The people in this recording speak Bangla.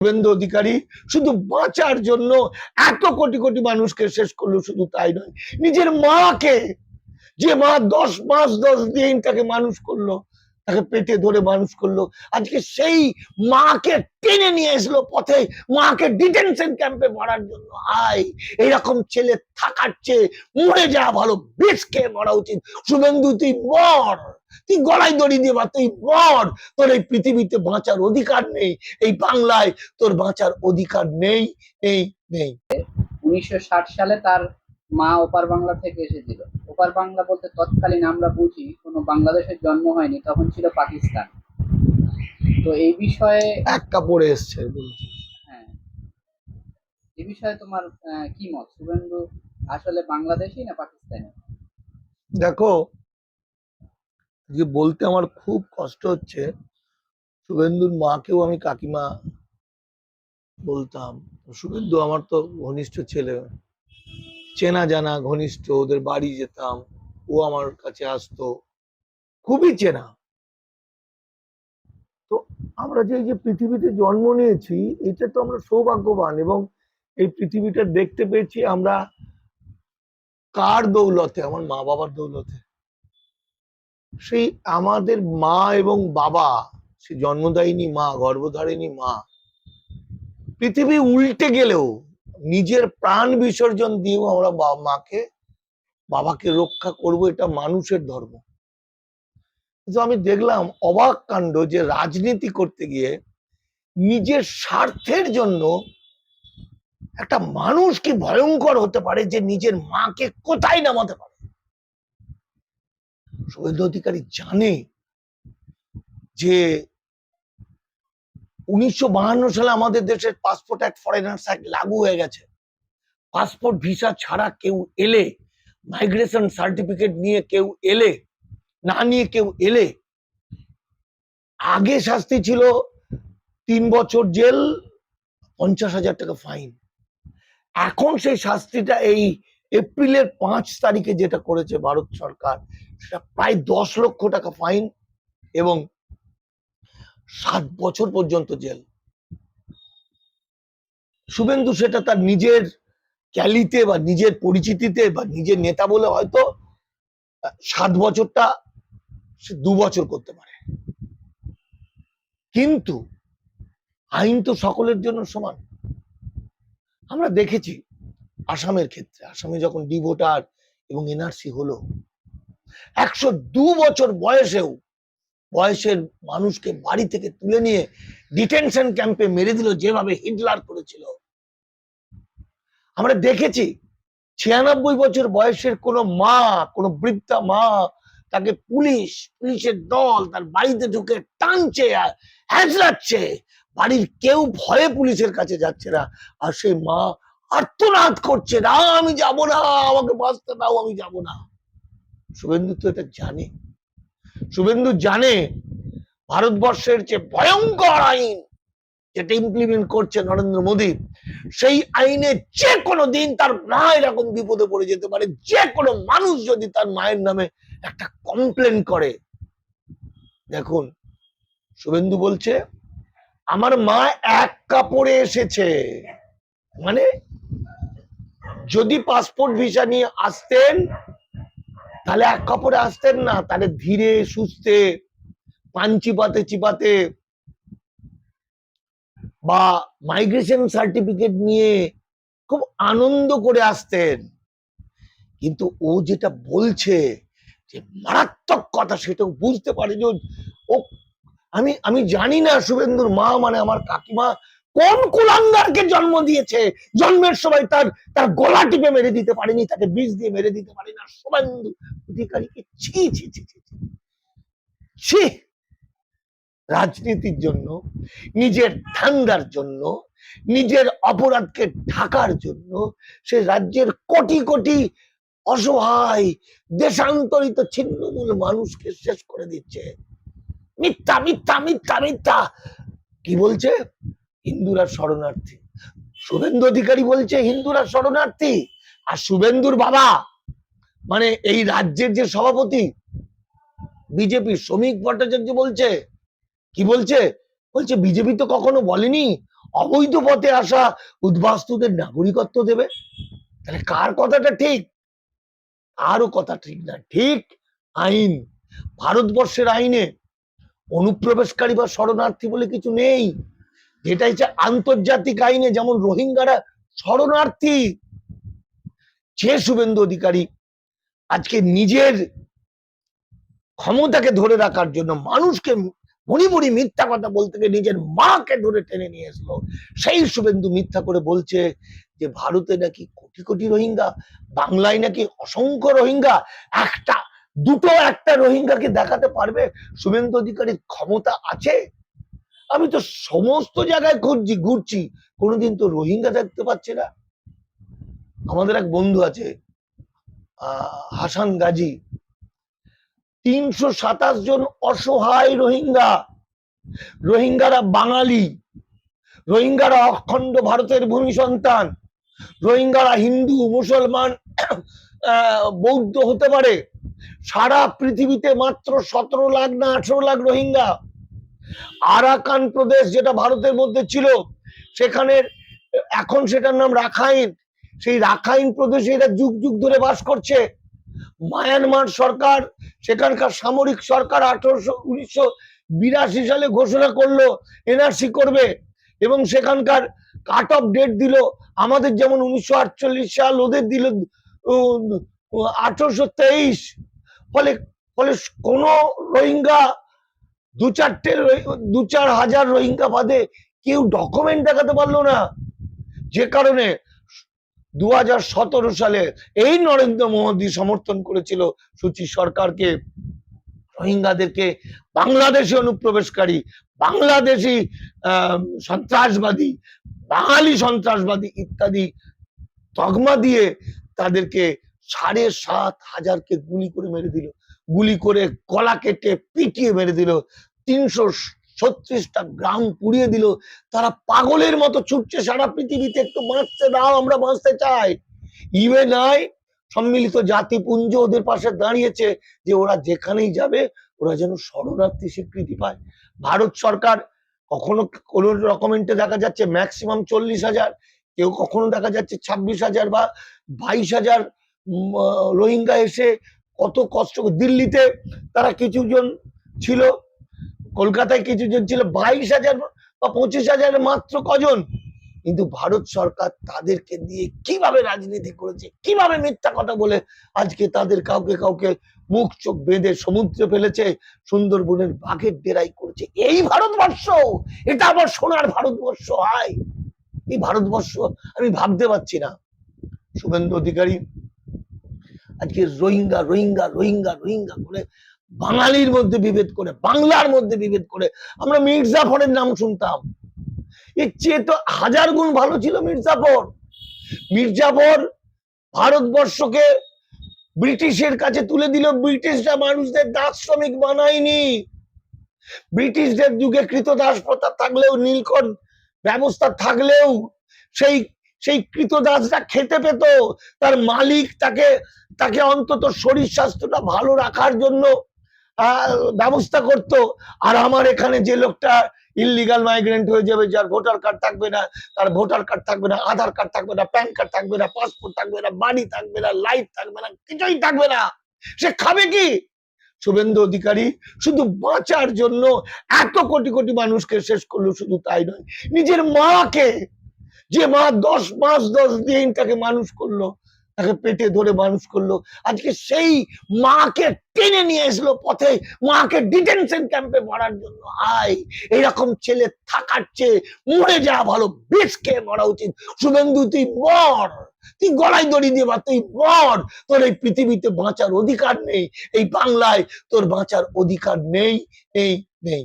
শুভেন্দু অধিকারী শুধু বাঁচার জন্য এত কোটি কোটি মানুষকে শেষ করলো, শুধু তাই নয়, নিজের মাকে, যে মা 10 মাস 10 দিন তাকে মানুষ করলো, তাকে পেটে ধরে মানুষ করলো, আজকে সেই মাকে টেনে নিয়ে এসলো পথে, মাকে ডিটেনশন ক্যাম্পে ভরার জন্য। আয়, এরকম ছেলে থাকার চেয়ে মরে যাওয়া ভালো, বিষ খেয়ে মরা উচিত। শুভেন্দু তুই মর, তুই গলায় দড়ি দিয়ে বা তুই মর, তোর এই পৃথিবীতে বাঁচার অধিকার নেই, এই বাংলায় তোর বাঁচার অধিকার নেই নেই নেই। 1960 সালে তার মা ওপার বাংলা থেকে এসেছিল। ওপার বাংলা বলতে তৎকালীন আমরা বুঝি কোনো বাংলাদেশের জন্ম হয়নি, তখন ছিল পাকিস্তান। তো এই বিষয়ে এক কাপড়ে এসছে। হ্যাঁ, এই বিষয়ে তোমার কি মত? শুভেন্দু আসলে বাংলাদেশি না পাকিস্তানি? দেখো, যে বলতে আমার খুব কষ্ট হচ্ছে, শুভেন্দুর মাকেও আমি কাকিমা বলতাম। শুভেন্দু আমার তো ঘনিষ্ঠ ছেলে, চেনা জানা ঘনিষ্ঠ, ওদের বাড়ি যেতাম, ও আমার কাছে আসতো, খুবই চেনা। তো আমরা যে এই যে পৃথিবীতে জন্ম নিয়েছি, এটা তো আমরা সৌভাগ্যবান, এবং এই পৃথিবীটা দেখতে পেয়েছি আমরা কার দৌলতে? আমার মা বাবার দৌলতে। সেই আমাদের মা এবং বাবা, সে জন্মদায়িনী মা, গর্ভধারিণী মা, পৃথিবী উল্টে গেলেও নিজের প্রাণ বিসর্জন দিয়েও আমরা বাবাকে রক্ষা করব, এটা মানুষের ধর্ম। কিন্তু আমি দেখলাম অবাক কাণ্ড, যে রাজনীতি করতে গিয়ে নিজের স্বার্থের জন্য একটা মানুষ কি ভয়ঙ্কর হতে পারে, যে নিজের মাকে কোথায় নামাতে পারে। শুভেন্দু অধিকারী জানে যে 1952 সালে আমাদের দেশের পাসপোর্ট অ্যাক্ট, ফরেনার্স অ্যাক্ট লাগু হয়ে গেছে। পাসপোর্ট ভিসা ছাড়া কেউ এলে, মাইগ্রেশন সার্টিফিকেট নিয়ে কেউ এলে, না নিয়ে কেউ এলে, আগে শাস্তি ছিল 3 বছর জেল, 50,000 টাকা ফাইন। এখন সেই শাস্তিটা এই এপ্রিলের 5 তারিখে যেটা করেছে ভারত সরকার, সেটা প্রায় 10 লক্ষ টাকা ফাইন এবং 7 বছর পর্যন্ত জেল। শুভেন্দু সেটা তার নিজের ক্যালিতে বা নিজের পরিচিতিতে বা নিজের নেতা বলে হয়তো 7 বছরটা সে 2 বছর করতে পারে, কিন্তু আইন তো সকলের জন্য সমান। আমরা দেখেছি আসামের ক্ষেত্রে, আসামে যখন ডিভোটার এবং এনআরসি হলো, 102 বছর বয়সের মানুষকে বাড়ি থেকে তুলে নিয়ে ডিটেনশন ক্যাম্পে মেরে দিল, যেভাবে হিটলার করেছিল। আমরা দেখেছি 96 বছর বয়সের কোন মা, কোন বৃদ্ধা মা, তাকে পুলিশের দল তার বাড়িতে ঢুকে টানছে আর হ্যাঁচড়াচ্ছে, বাড়ির কেউ ভয়ে পুলিশের কাছে যাচ্ছে না, আর সেই মা আর্তনাদ করছে, না আমি যাব না, আমাকে বাঁচতে দাও, আমি যাব না। শুভেন্দু তো এটা জানে। শুভেন্দু জানে ভারতবর্ষের যে ভয়ঙ্কর আইন যেটা ইমপ্লিমেন্ট করছে নরেন্দ্র মোদী, সেই আইনে যে কোনো দিন তার মা এরকম বিপদে পড়ে যেতে পারে। যে কোনো মানুষ যদি তার মায়ের নামে একটা কমপ্লেন করে, দেখুন শুভেন্দু বলছে আমার মা এক কাপড়ে এসেছে, মানে যদি পাসপোর্ট ভিসা নিয়ে আসতেন তাহলে এক কাপড়ে আসতেন না, তাহলে ধীরে সুস্থে পান চিপাতে বা মাইগ্রেশন সার্টিফিকেট নিয়ে খুব আনন্দ করে আসতেন। কিন্তু ও যেটা বলছে যে মারাত্মক কথা, সেটাও বুঝতে পারে যে ও, আমি জানি না শুভেন্দুর মা মানে আমার কাকিমা কোন কুলাঙ্গারকে জন্ম দিয়েছে, জন্মের সময় তার গলা টিপে মেরে দিতে পারেনি, তাকে বিষ দিয়ে মেরে দিতে পারে না। শুভেন্দু অধিকারীকে ছি ছি ছি ছি ছি। রাজনীতির জন্য, নিজের ধান্দার জন্য, নিজের অপরাধকে ঢাকার জন্য সে রাজ্যের কোটি কোটি অসহায় দেশান্তরিত ছিন্নমূল মানুষকে শেষ করে দিচ্ছে। মিথ্যা মিথ্যা মিথ্যা মিথ্যা। কি বলছে? হিন্দুরা শরণার্থী। শুভেন্দু অধিকারী বলছে হিন্দুরা শরণার্থী, আর শুভেন্দুর বাবা মানে এই রাজ্যের যে সভাপতি বিজেপি শ্রমিক ভট্টাচার্য বলছে, কি বলছে? বলছে বিজেপি তো কখনো বলেনি অবৈধ পথে আসা উদ্বাস্তুদের নাগরিকত্ব দেবে? তাহলে কার কথাটা ঠিক? কারও কথা ঠিক না। ঠিক আইন, ভারতবর্ষের আইনে অনুপ্রবেশকারী বা শরণার্থী বলে কিছু নেই। যেটা হচ্ছে আন্তর্জাতিক আইনে, যেমন রোহিঙ্গারা শরণার্থী। যে শুভেন্দু অধিকারী আজকে নিজের ক্ষমতাকে ধরে রাখার জন্য মানুষকে মনি মনি মিথ্যা কথা বলতে গিয়ে নিজের মাকে ধরে টেনে নিয়ে আসলো, সেই শুভেন্দু মিথ্যা করে বলছে যে ভারতে নাকি কোটি কোটি রোহিঙ্গা, বাংলায় নাকি অসংখ্য রোহিঙ্গা। একটা দুটো একটা রোহিঙ্গাকে দেখাতে পারবে শুভেন্দু অধিকারীর ক্ষমতা আছে? আমি তো সমস্ত জায়গায় ঘুরছি, কোনোদিন তো রোহিঙ্গা দেখতে পাচ্ছি না। আমাদের এক বন্ধু আছে হাসান গাজী, 327 জন অসহায় রোহিঙ্গা। রোহিঙ্গারা বাঙালি, রোহিঙ্গারা অখণ্ড ভারতের ভূমি সন্তান, রোহিঙ্গারা হিন্দু, মুসলমান, বৌদ্ধ হতে পারে। সারা পৃথিবীতে মাত্র 17 লাখ না 18 লাখ রোহিঙ্গা। আরাকান প্রদেশ যেটা ভারতের মধ্যে ছিল, সেখানে এখন সেটার নাম রাখাইন, সেই রাখাইন প্রদেশে এরা যুগ যুগ ধরে বাস করছে। মায়ানমার সরকার, সেখানকার সামরিক সরকার 1982 সালে ঘোষণা করলো এনআরসি করবে, এবং সেখানকার কাট অফ ডেট দিল। আমাদের যেমন 1948 সাল, ওদের দিল 1823। ফলে ফলে কোন রোহিঙ্গা, দু চার হাজার রোহিঙ্গা বাদে কেউ ডকুমেন্ট দেখাতে পারলো না। যে কারণে 2017 সালে এই নরেন্দ্র মোদী সমর্থন করেছিল সুচি সরকারকে, রোহিঙ্গাদেরকে বাংলাদেশি অনুপ্রবেশকারী, বাংলাদেশি সন্ত্রাসবাদী, বাঙালি সন্ত্রাসবাদী ইত্যাদি তকমা দিয়ে তাদেরকে 7,500 গুলি করে মেরে দিল, গুলি করে গলা কেটে পিটিয়ে মেরে দিল, 336টা গ্রাম পুড়িয়ে দিল। তারা পাগলের মতো ছুটছে সারা পৃথিবীতে, একটু বাঁচতে দাও, আমরা বাঁচতে চাই। ইউএনআই, সম্মিলিত জাতিপুঞ্জ ওদের পাশে দাঁড়িয়েছে যে ওরা যেখানেই যাবে ওরা যেন শরণার্থী স্বীকৃতি পায়। ভারত সরকার কখনো কোন ডকুমেন্টে দেখা যাচ্ছে ম্যাক্সিমাম 40,000, কেউ কখনো দেখা যাচ্ছে 26,000 বা 22,000 রোহিঙ্গা এসে কত কষ্ট। দিল্লিতে তারা কিছুজন ছিল, কলকাতায় কিছুজন ছিল, 22,000 বা 25,000 মাত্র কজন। কিন্তু ভারত সরকার তাদেরকে দিয়ে কিভাবে রাজনীতি করেছে, কিভাবে মিথ্যা কথা বলে আজকে তাদের কাউকে কাউকে মুখ চোখ বেঁধে সমুদ্রে ফেলেছে, সুন্দরবনের বাঘের ডেরাই করেছে। এই ভারতবর্ষ, এটা আবার সোনার ভারতবর্ষ হয়। এই ভারতবর্ষ আমি ভাবতে পারছি না। শুভেন্দু অধিকারী আজকে রোহিঙ্গা রোহিঙ্গা রোহিঙ্গা রোহিঙ্গা করে বাঙালির মধ্যে বিভেদ করে, বাংলার মধ্যে বিভেদ করে। আমরা মির্জাফরের নাম শুনতাম, এর চেয়ে তো 1000 গুণ ভালো ছিল মির্জাফর। মির্জাফর ভারতবর্ষকে ব্রিটিশের কাছে তুলে দিল। ব্রিটিশরা মানুষদের দাস শ্রমিক বানায়নি। ব্রিটিশদের যুগে কৃতদাস প্রথা থাকলেও, নীলকর ব্যবস্থা থাকলেও, সেই সেই কৃতদাসরা খেতে পেত, তার মালিক তাকে তাকে অন্তত শরীর স্বাস্থ্যটা ভালো রাখার জন্য ব্যবস্থা করত। আর আমার এখানে যে লোকটা ইললিগাল মাইগ্রেন্ট হয়ে যাবে, যার ভোটার কার্ড থাকবে না, তার ভোটার কার্ড থাকবে না, আধার কার্ড থাকবে না, প্যান কার্ড থাকবে না, পাসপোর্ট থাকবে না, বাড়ি থাকবে না, লাইট থাকবে না, কিছুই থাকবে না, সে খাবে কি? শুভেন্দু অধিকারী শুধু বাঁচার জন্য এত কোটি কোটি মানুষকে শেষ করলো। শুধু তাই নয়, নিজের মাকে, যে মা 10 মাস 10 দিন তাকে মানুষ করলো, তাকে পেটে ধরে মানুষ করলো, আজকে সেই মাকে টেনে নিয়ে আসলো পথে, মাকে ডিটেনশন ক্যাম্পে ভরার জন্য। আয়, এরকম ছেলে থাকার চেয়ে মরে যাওয়া ভালো, বিষ খেয়ে মরা উচিত। শুভেন্দু তুই মর, তুই গলায় দড়ি দিয়ে তুই মর, তোর এই পৃথিবীতে বাঁচার অধিকার নেই, এই বাংলায় তোর বাঁচার অধিকার নেই, নেই, নেই।